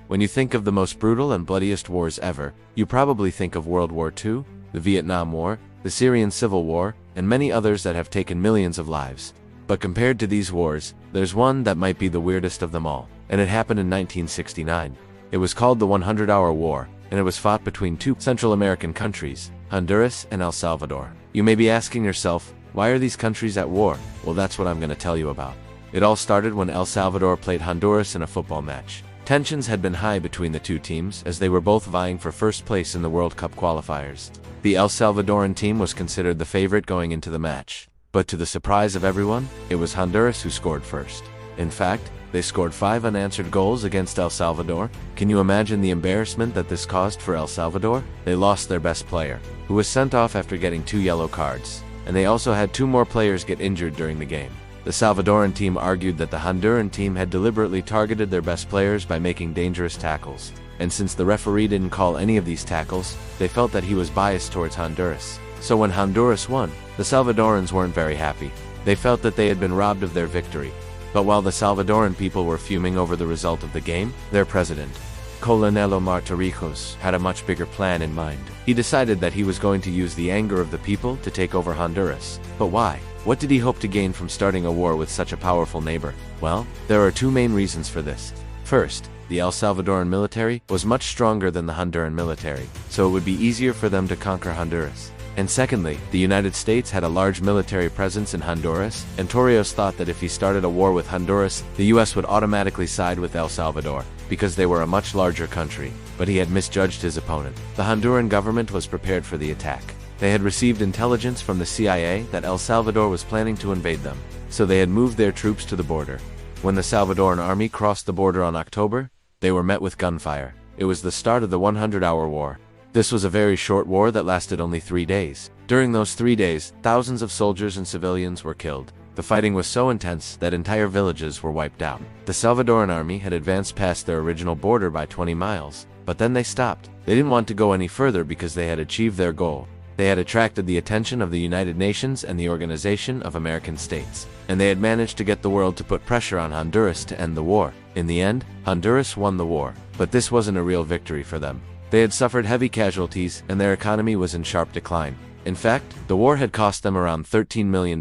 When you think of the most brutal and bloodiest wars ever, you probably think of World War II, the Vietnam War, the Syrian Civil War, and many others that have taken millions of lives. But compared to these wars, there's one that might be the weirdest of them all, and it happened in 1969. It was called the 100-Hour War, and it was fought between two Central American countries, Honduras and El Salvador. You may be asking yourself, why are these countries at war? Well, that's what I'm going to tell you about. It all started when El Salvador played Honduras in a football match. Tensions had been high between the two teams as they were both vying for first place in the World Cup qualifiers. The El Salvadoran team was considered the favorite going into the match. But to the surprise of everyone, it was Honduras who scored first. In fact, they scored 5 unanswered goals against El Salvador. Can you imagine the embarrassment that this caused for El Salvador? They lost their best player, who was sent off after getting 2 yellow cards. And they also had 2 more players get injured during the game. The Salvadoran team argued that the Honduran team had deliberately targeted their best players by making dangerous tackles. And since the referee didn't call any of these tackles, they felt that he was biased towards Honduras. So when Honduras won, the Salvadorans weren't very happy. They felt that they had been robbed of their victory. But while the Salvadoran people were fuming over the result of the game, their president, Colonel Omar Torrijos, had a much bigger plan in mind. He decided that he was going to use the anger of the people to take over Honduras. But why? What did he hope to gain from starting a war with such a powerful neighbor? Well, there are 2 main reasons for this. First, the El Salvadoran military was much stronger than the Honduran military, so it would be easier for them to conquer Honduras. And secondly, the United States had a large military presence in Honduras, and Torrijos thought that if he started a war with Honduras, the US would automatically side with El Salvador, because they were a much larger country. But he had misjudged his opponent. The Honduran government was prepared for the attack. They had received intelligence from the CIA that El Salvador was planning to invade them, so they had moved their troops to the border. When the Salvadoran army crossed the border on October, they were met with gunfire. It was the start of the 100-Hour War. This was a very short war that lasted only 3 days. During those 3 days, thousands of soldiers and civilians were killed. The fighting was so intense that entire villages were wiped out. The Salvadoran army had advanced past their original border by 20 miles, but then they stopped. They didn't want to go any further because they had achieved their goal. They had attracted the attention of the United Nations and the Organization of American States, and they had managed to get the world to put pressure on Honduras to end the war. In the end, Honduras won the war, but this wasn't a real victory for them. They had suffered heavy casualties and their economy was in sharp decline. In fact, the war had cost them around $13 million,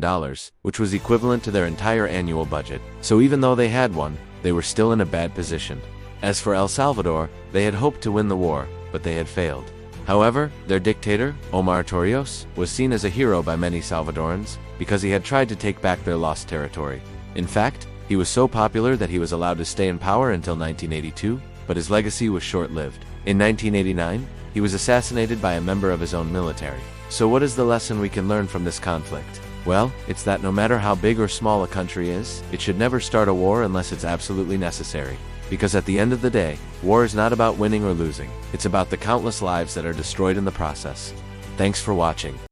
which was equivalent to their entire annual budget. So even though they had won, they were still in a bad position. As for El Salvador, they had hoped to win the war, but they had failed. However, their dictator, Omar Torrijos, was seen as a hero by many Salvadorans because he had tried to take back their lost territory. In fact, he was so popular that he was allowed to stay in power until 1982, but his legacy was short-lived. In 1989, he was assassinated by a member of his own military. So what is the lesson we can learn from this conflict? Well, it's that no matter how big or small a country is, it should never start a war unless it's absolutely necessary. Because at the end of the day, war is not about winning or losing. It's about the countless lives that are destroyed in the process. Thanks for watching.